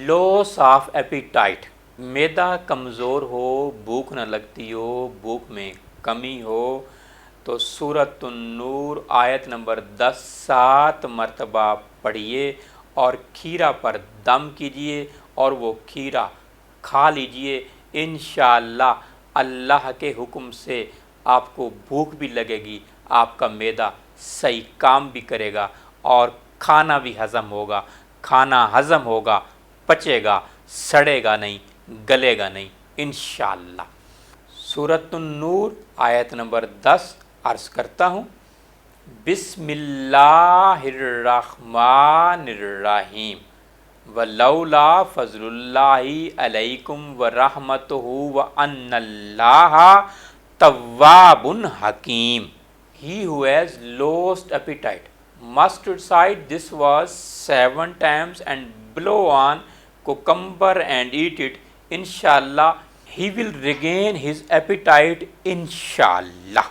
Loss of appetite, معدہ کمزور ہو، بھوک نہ لگتی ہو، بھوک میں کمی ہو، تو سورۃ النور آیت نمبر 10 7 مرتبہ پڑھیے اور کھیرا پر دم کیجئے اور وہ کھیرا کھا لیجئے۔ انشاءاللہ اللہ کے حکم سے آپ کو بھوک بھی لگے گی، آپ کا معدہ صحیح کام بھی کرے گا اور کھانا بھی ہضم ہوگا، کھانا ہضم ہوگا، پچے گا، سڑے گا نہیں، گلے گا نہیں انشاءاللہ۔ سورۃ النور آیت نمبر 10 عرض کرتا ہوں۔ بسم اللہ الرحمن الرحیم، ولولا فضل اللہ علیکم ورحمتہ وان اللہ تواب حکیم۔ He who has lost appetite must recite this verse 7 times and blow on cucumber and eat it. Inshallah, he will regain his appetite. Inshallah.